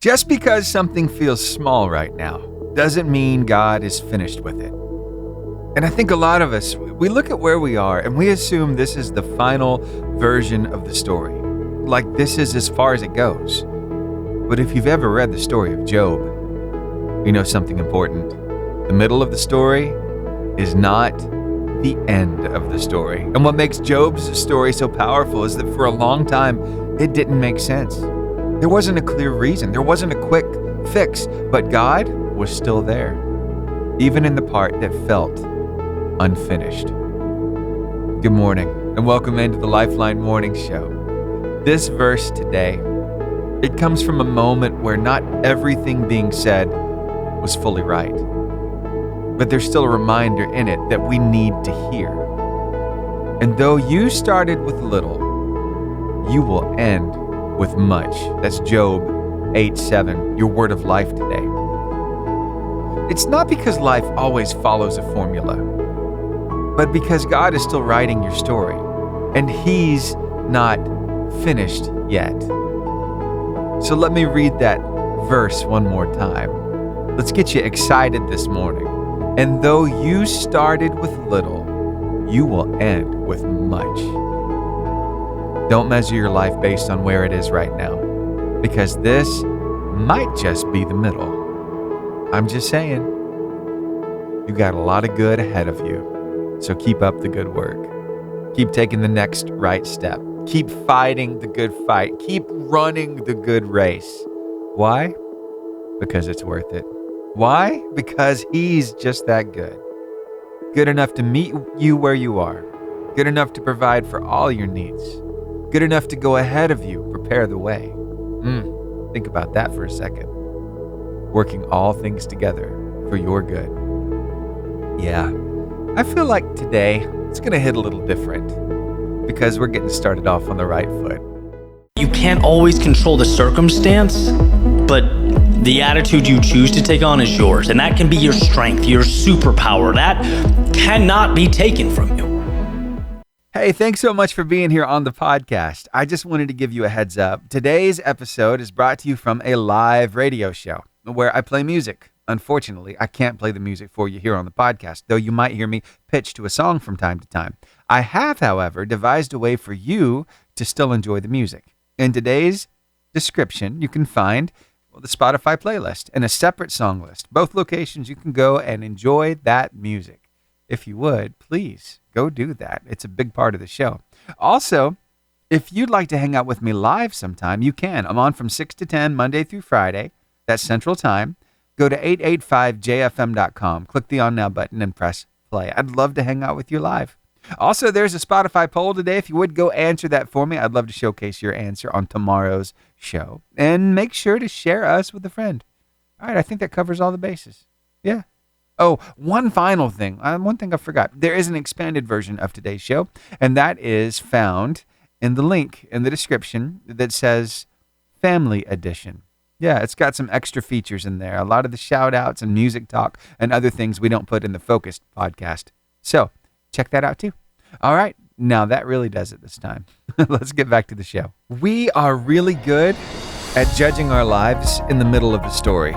Just because something feels small right now doesn't mean God is finished with it. And I think a lot of us, we look at where we are and we assume this is the final version of the story. Like this is as far as it goes. But if you've ever read the story of Job, you know something important. The middle of the story is not the end of the story. And what makes Job's story so powerful is that for a long time, it didn't make sense. There wasn't a clear reason. There wasn't a quick fix, but God was still there, even in the part that felt unfinished. Good morning, and welcome into the Lifeline Morning Show. This verse today, it comes from a moment where not everything being said was fully right, but there's still a reminder in it that we need to hear. And though you started with little, you will end with much. That's Job 8:7, your word of life today. It's not because life always follows a formula, but because God is still writing your story, and He's not finished yet. So let me read that verse one more time. Let's get you excited this morning. And though you started with little, you will end with much. Don't measure your life based on where it is right now, because this might just be the middle. I'm just saying, you got a lot of good ahead of you, so keep up the good work. Keep taking the next right step. Keep fighting the good fight. Keep running the good race. Why? Because it's worth it. Why? Because He's just that good. Good enough to meet you where you are. Good enough to provide for all your needs. Good enough to go ahead of you, prepare the way. Think about that for a second. Working all things together for your good. Yeah, I feel like today it's going to hit a little different because we're getting started off on the right foot. You can't always control the circumstance, but the attitude you choose to take on is yours, and that can be your strength, your superpower. That cannot be taken from you. Hey, thanks so much for being here on the podcast. I just wanted to give you a heads up. Today's episode is brought to you from a live radio show where I play music. Unfortunately, I can't play the music for you here on the podcast, though you might hear me pitch to a song from time to time. I have, however, devised a way for you to still enjoy the music. In today's description, you can find the Spotify playlist and a separate song list. Both locations you can go and enjoy that music. If you would, please go do that. It's a big part of the show. Also, if you'd like to hang out with me live sometime, you can. I'm on from 6 to 10, Monday through Friday. That's Central Time. Go to 885jfm.com, click the On Now button, and press play. I'd love to hang out with you live. Also, there's a Spotify poll today. If you would go answer that for me, I'd love to showcase your answer on tomorrow's show. And make sure to share us with a friend. All right, I think that covers all the bases. Yeah. Oh, one final thing. One thing I forgot. There is an expanded version of today's show, and that is found in the link in the description that says Family Edition. Yeah, it's got some extra features in there. A lot of the shout outs and music talk and other things we don't put in the Focused podcast. So check that out too. All right, now that really does it this time. Let's get back to the show. We are really good at judging our lives in the middle of the story.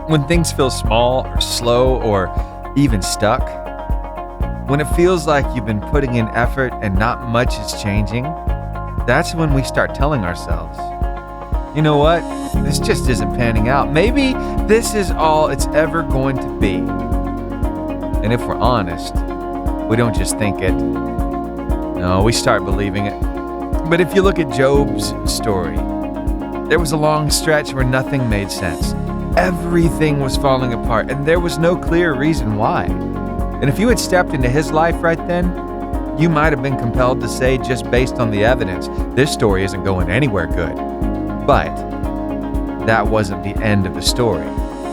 When things feel small or slow or even stuck, when it feels like you've been putting in effort and not much is changing, that's when we start telling ourselves, you know what? This just isn't panning out. Maybe this is all it's ever going to be. And if we're honest, we don't just think it. No, we start believing it. But if you look at Job's story, there was a long stretch where nothing made sense. Everything was falling apart, and there was no clear reason why. And if you had stepped into his life right then, you might have been compelled to say, just based on the evidence, this story isn't going anywhere good. But that wasn't the end of the story,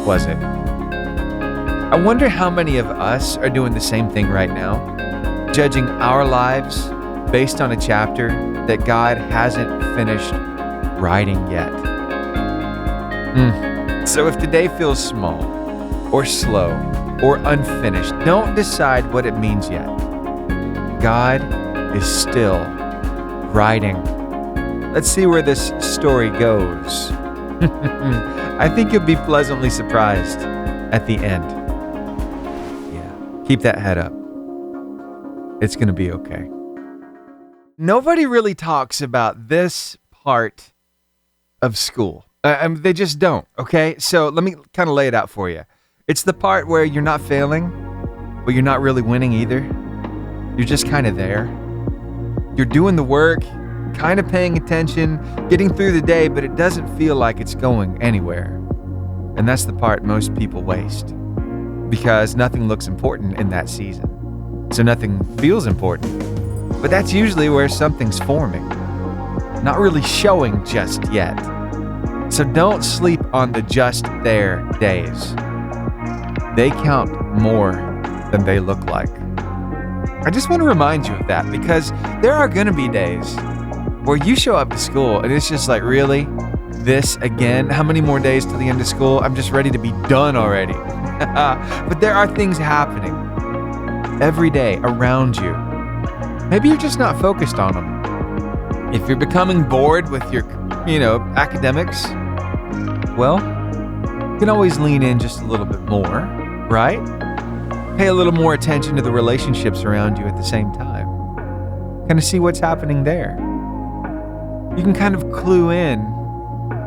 was it? I wonder how many of us are doing the same thing right now, judging our lives based on a chapter that God hasn't finished writing yet. So if today feels small or slow or unfinished, don't decide what it means yet. God is still writing. Let's see where this story goes. I think you'll be pleasantly surprised at the end. Yeah, keep that head up. It's going to be okay. Nobody really talks about this part of school. They just don't, okay? So let me kind of lay it out for you. It's the part where you're not failing, but you're not really winning either. You're just kind of there. You're doing the work, kind of paying attention, getting through the day, but it doesn't feel like it's going anywhere. And that's the part most people waste, because nothing looks important in that season. So nothing feels important. But that's usually where something's forming, not really showing just yet. So don't sleep on the just there days. They count more than they look like. I just want to remind you of that, because there are going to be days where you show up to school and it's just like, really? This again? How many more days till the end of school? I'm just ready to be done already. But there are things happening every day around you. Maybe you're just not focused on them. If you're becoming bored with your, academics, well, you can always lean in just a little bit more, right? Pay a little more attention to the relationships around you at the same time. Kind of see what's happening there. You can kind of clue in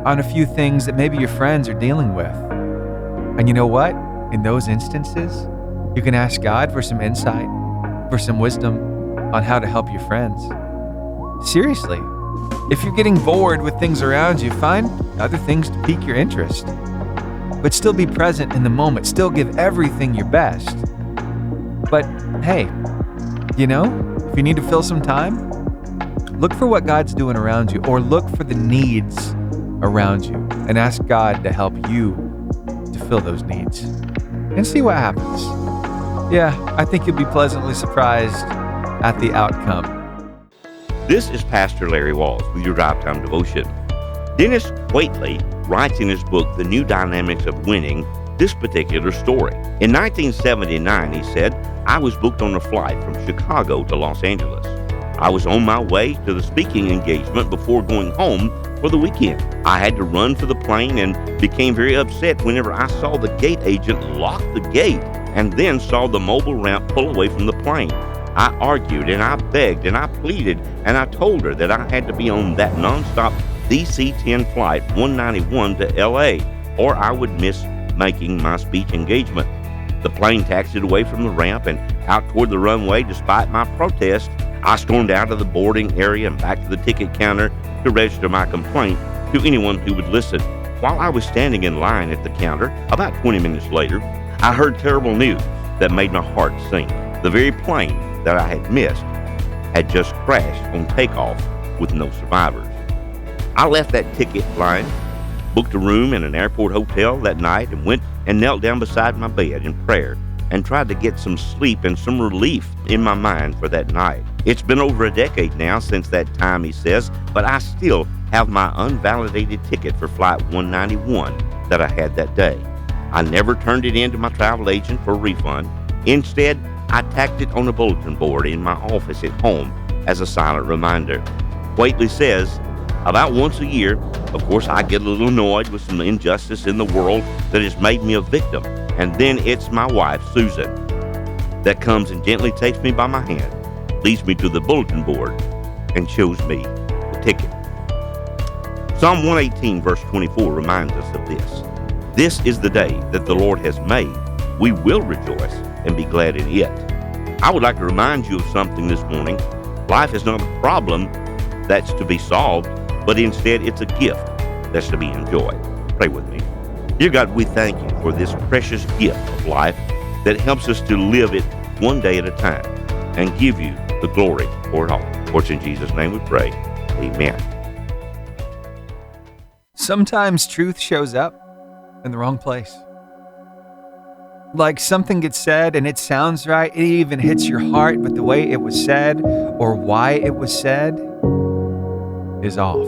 on a few things that maybe your friends are dealing with. And you know what? In those instances, you can ask God for some insight, for some wisdom on how to help your friends. Seriously, if you're getting bored with things around you, find other things to pique your interest. But still be present in the moment, still give everything your best. But hey, if you need to fill some time, look for what God's doing around you, or look for the needs around you and ask God to help you to fill those needs and see what happens. Yeah, I think you'll be pleasantly surprised at the outcome. This is Pastor Larry Walls with your Drive Time Devotion. Dennis Waitley writes in his book, The New Dynamics of Winning, this particular story. In 1979, he said, I was booked on a flight from Chicago to Los Angeles. I was on my way to the speaking engagement before going home for the weekend. I had to run for the plane and became very upset whenever I saw the gate agent lock the gate and then saw the mobile ramp pull away from the plane. I argued and I begged and I pleaded and I told her that I had to be on that nonstop DC-10 flight 191 to LA or I would miss making my speech engagement. The plane taxied away from the ramp and out toward the runway. Despite my protest, I stormed out of the boarding area and back to the ticket counter to register my complaint to anyone who would listen. While I was standing in line at the counter, about 20 minutes later, I heard terrible news that made my heart sink. The very plane that I had missed had just crashed on takeoff with no survivors. I left that ticket line, booked a room in an airport hotel that night, and went and knelt down beside my bed in prayer and tried to get some sleep and some relief in my mind for that night. It's been over a decade now since that time, he says, but I still have my unvalidated ticket for Flight 191 that I had that day. I never turned it in to my travel agent for a refund. Instead, I tacked it on a bulletin board in my office at home as a silent reminder. Waitley says, about once a year, of course, I get a little annoyed with some injustice in the world that has made me a victim. And then it's my wife, Susan, that comes and gently takes me by my hand, leads me to the bulletin board, and shows me the ticket. Psalm 118, verse 24 reminds us of this. This is the day that the Lord has made. We will rejoice and be glad in it. I would like to remind you of something this morning. Life is not a problem that's to be solved, but instead it's a gift that's to be enjoyed. Pray with me. Dear God, we thank you for this precious gift of life that helps us to live it one day at a time and give you the glory for it all. For it's in Jesus' name we pray. Amen. Sometimes truth shows up in the wrong place. Like something gets said and it sounds right, it even hits your heart, but the way it was said or why it was said is off.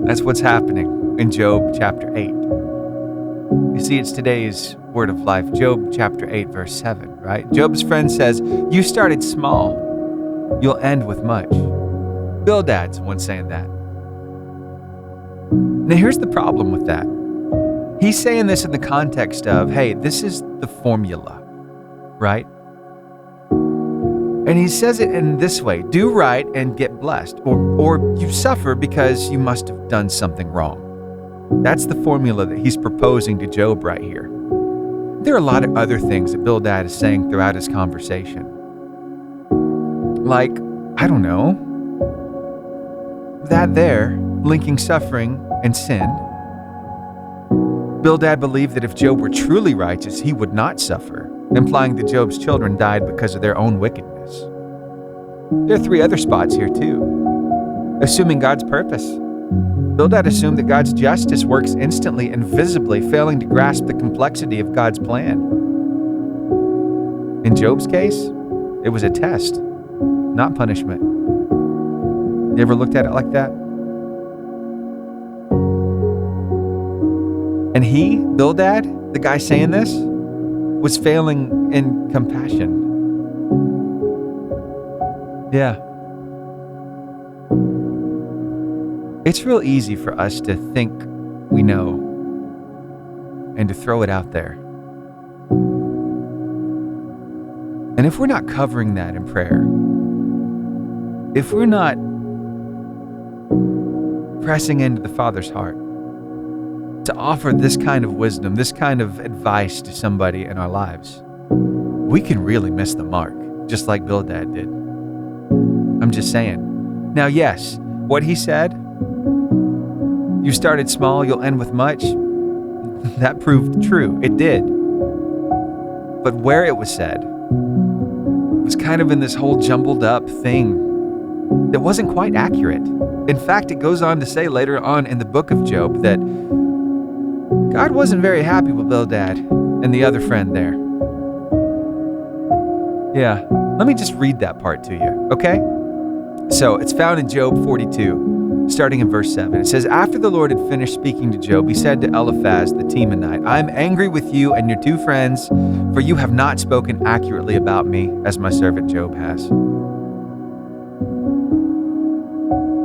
That's what's happening in Job chapter 8. You see, it's today's word of life, Job chapter 8, verse 7, right? Job's friend says, you started small, you'll end with much. Bildad's one saying that. Now, here's the problem with that. He's saying this in the context of, hey, this is the formula, right? And he says it in this way: do right and get blessed, or you suffer because you must have done something wrong. That's the formula that he's proposing to Job right here. There are a lot of other things that Bildad is saying throughout his conversation. Like, I don't know, that there, linking suffering and sin. Bildad believed that if Job were truly righteous, he would not suffer, implying that Job's children died because of their own wickedness. There are 3 other spots here too. Assuming God's purpose. Bildad assumed that God's justice works instantly and visibly, failing to grasp the complexity of God's plan. In Job's case, it was a test, not punishment. You ever looked at it like that? And he, Bildad, the guy saying this, was failing in compassion. Yeah. It's real easy for us to think we know and to throw it out there. And if we're not covering that in prayer, if we're not pressing into the Father's heart to offer this kind of wisdom, this kind of advice to somebody in our lives, we can really miss the mark, just like Bildad did. I'm just saying. Now, yes, what he said, you started small, you'll end with much, that proved true. It did. But where it was said was kind of in this whole jumbled up thing that wasn't quite accurate. In fact, it goes on to say later on in the book of Job that God wasn't very happy with Bildad and the other friend there. Yeah, let me just read that part to you, okay? So it's found in Job 42, starting in verse 7. It says, after the Lord had finished speaking to Job, he said to Eliphaz the Temanite, I'm angry with you and your 2 friends, for you have not spoken accurately about me, as my servant Job has.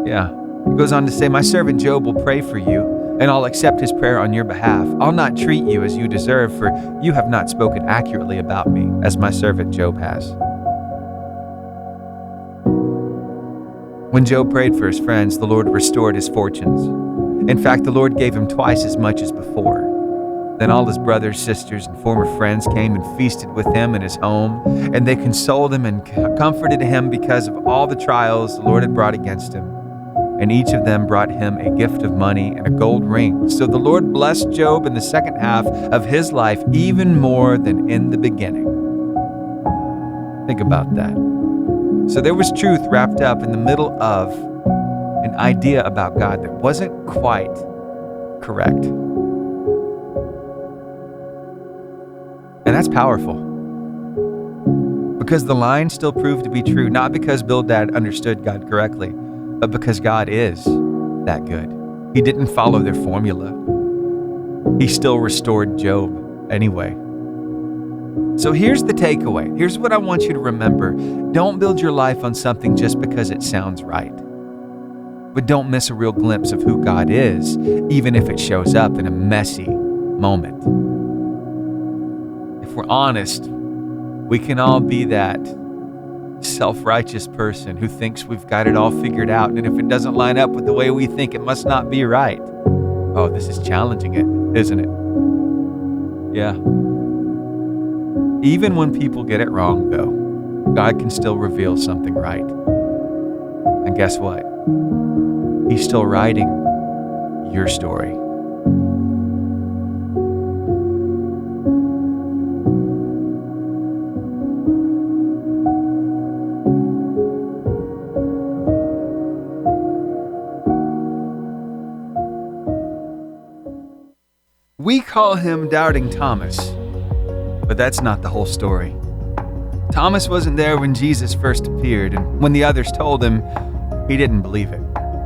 Yeah, it goes on to say, my servant Job will pray for you, and I'll accept his prayer on your behalf. I'll not treat you as you deserve, for you have not spoken accurately about me, as my servant Job has. When Job prayed for his friends, the Lord restored his fortunes. In fact, the Lord gave him twice as much as before. Then all his brothers, sisters, and former friends came and feasted with him in his home, and they consoled him and comforted him because of all the trials the Lord had brought against him. And each of them brought him a gift of money and a gold ring. So the Lord blessed Job in the second half of his life even more than in the beginning. Think about that. So there was truth wrapped up in the middle of an idea about God that wasn't quite correct. And that's powerful. Because the line still proved to be true, not because Bildad understood God correctly, but because God is that good. He didn't follow their formula. He still restored Job anyway. So here's the takeaway. Here's what I want you to remember. Don't build your life on something just because it sounds right. But don't miss a real glimpse of who God is, even if it shows up in a messy moment. If we're honest, we can all be that self-righteous person who thinks we've got it all figured out, and if it doesn't line up with the way we think, it must not be right. Oh, this is challenging it, isn't it? Yeah. Even when people get it wrong, though, God can still reveal something right. And guess what? He's still writing your story. We call him Doubting Thomas, but that's not the whole story. Thomas wasn't there when Jesus first appeared, and when the others told him, he didn't believe it.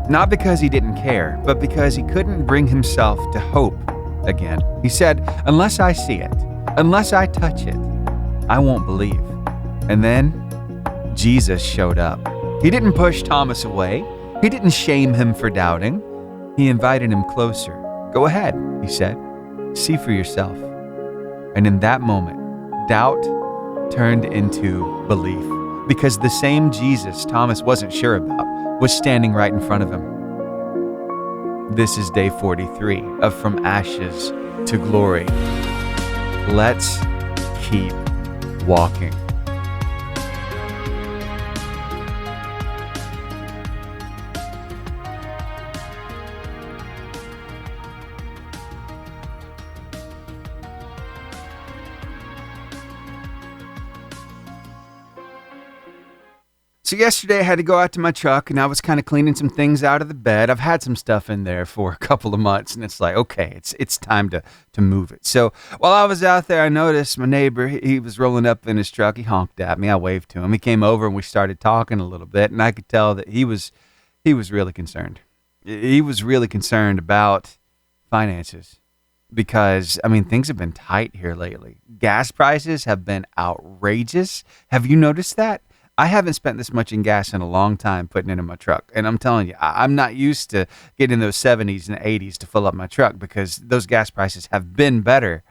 Not because he didn't care, but because he couldn't bring himself to hope again. He said, unless I see it, unless I touch it, I won't believe. And then Jesus showed up. He didn't push Thomas away. He didn't shame him for doubting. He invited him closer. "Go ahead," he said. "See for yourself." And in that moment, doubt turned into belief, because the same Jesus Thomas wasn't sure about was standing right in front of him. This is day 43 of From Ashes to Glory. Let's keep walking. So yesterday I had to go out to my truck and I was kind of cleaning some things out of the bed. I've had some stuff in there for a couple of months and it's like, okay, it's time to move it. So while I was out there, I noticed my neighbor, he was rolling up in his truck. He honked at me. I waved to him. He came over and we started talking a little bit, and I could tell that he was really concerned. He was really concerned about finances because, I mean, things have been tight here lately. Gas prices have been outrageous. Have you noticed that? I haven't spent this much in gas in a long time putting it in my truck. And I'm telling you, I'm not used to getting those 70s and 80s to fill up my truck because those gas prices have been better.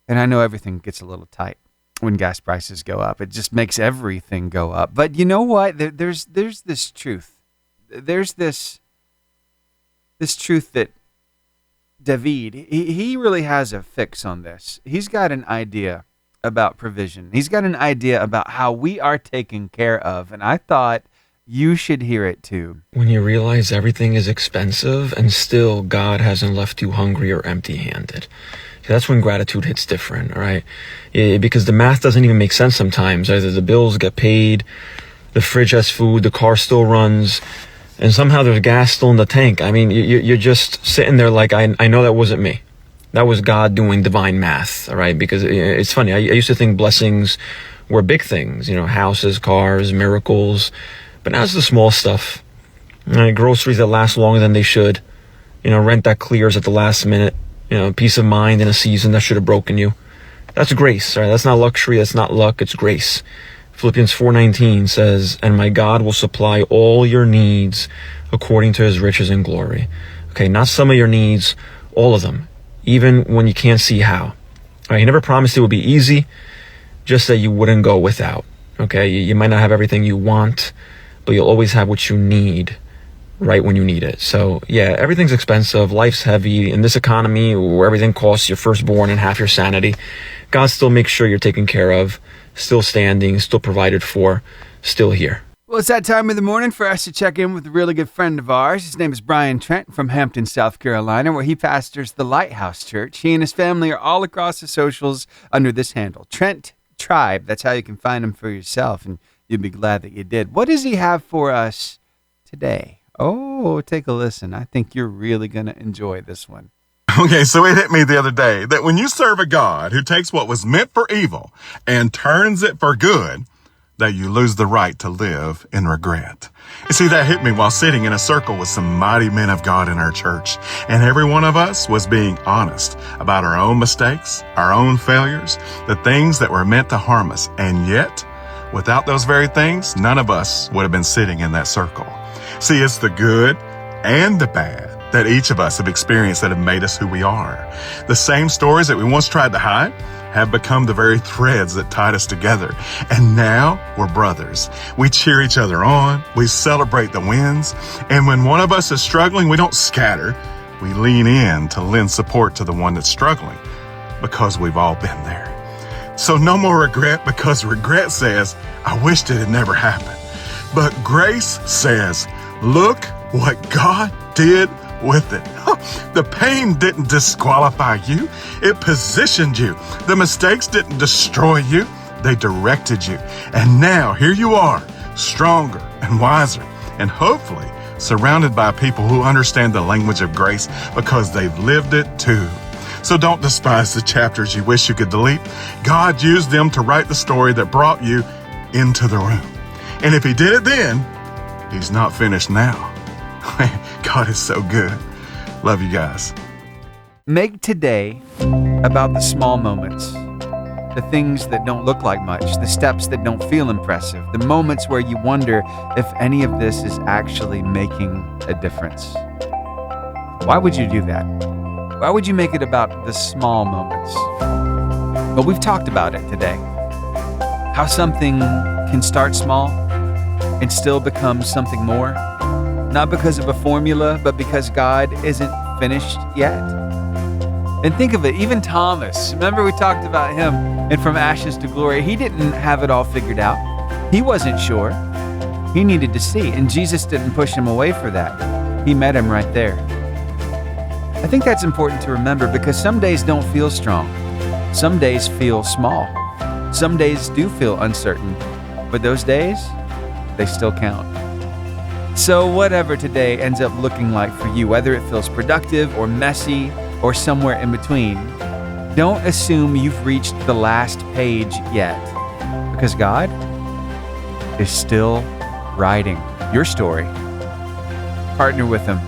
And I know everything gets a little tight when gas prices go up. It just makes everything go up. But you know what? There's this truth. There's this truth that David, he really has a fix on this. He's got an idea about provision. He's got an idea about how we are taken care of, and I thought you should hear it too. When you realize everything is expensive and still God hasn't left you hungry or empty-handed. That's when gratitude hits different, right? Because the math doesn't even make sense sometimes. Either the bills get paid, the fridge has food, the car still runs, and somehow there's gas still in the tank. I mean, you're just sitting there like, I know that wasn't me. That was God doing divine math, all right? Because it's funny. I used to think blessings were big things, houses, cars, miracles. But now it's the small stuff. Groceries that last longer than they should. Rent that clears at the last minute. Peace of mind in a season that should have broken you. That's grace, all right? That's not luxury. That's not luck. It's grace. Philippians 4:19 says, "And my God will supply all your needs according to his riches and glory." Okay, not some of your needs, all of them. Even when you can't see how. All right, he never promised it would be easy, just that you wouldn't go without. Okay, you might not have everything you want, but you'll always have what you need right when you need it. So yeah, everything's expensive. Life's heavy. In this economy where everything costs your firstborn and half your sanity, God still makes sure you're taken care of, still standing, still provided for, still here. Well, it's that time of the morning for us to check in with a really good friend of ours. His name is Brian Trent from Hampton, South Carolina, where he pastors the Lighthouse Church. He and his family are all across the socials under this handle, Trent Tribe. That's how you can find him for yourself, and you'll be glad that you did. What does he have for us today? Oh, take a listen. I think you're really going to enjoy this one. Okay, so it hit me the other day that when you serve a God who takes what was meant for evil and turns it for good, that you lose the right to live in regret. You see, that hit me while sitting in a circle with some mighty men of God in our church. And every one of us was being honest about our own mistakes, our own failures, the things that were meant to harm us. And yet, without those very things, none of us would have been sitting in that circle. See, it's the good and the bad that each of us have experienced that have made us who we are. The same stories that we once tried to hide have become the very threads that tied us together. And now we're brothers. We cheer each other on. We celebrate the wins. And when one of us is struggling, we don't scatter. We lean in to lend support to the one that's struggling because we've all been there. So no more regret, because regret says, I wished it had never happened. But grace says, look what God did with it. The pain didn't disqualify you. It positioned you. The mistakes didn't destroy you. They directed you. And now here you are, stronger and wiser, and hopefully surrounded by people who understand the language of grace because they've lived it too. So don't despise the chapters you wish you could delete. God used them to write the story that brought you into the room. And if he did it then, he's not finished now. God is so good. Love you guys. Make today about the small moments, the things that don't look like much, the steps that don't feel impressive, the moments where you wonder if any of this is actually making a difference. Why would you do that? Why would you make it about the small moments? But we've talked about it today. How something can start small and still become something more. Not because of a formula, but because God isn't finished yet. And think of it, even Thomas, remember we talked about him and from ashes to glory. He didn't have it all figured out. He wasn't sure. He needed to see, and Jesus didn't push him away for that. He met him right there. I think that's important to remember because some days don't feel strong. Some days feel small. Some days do feel uncertain. But those days, they still count. So whatever today ends up looking like for you, whether it feels productive or messy or somewhere in between, don't assume you've reached the last page yet, because God is still writing your story. Partner with Him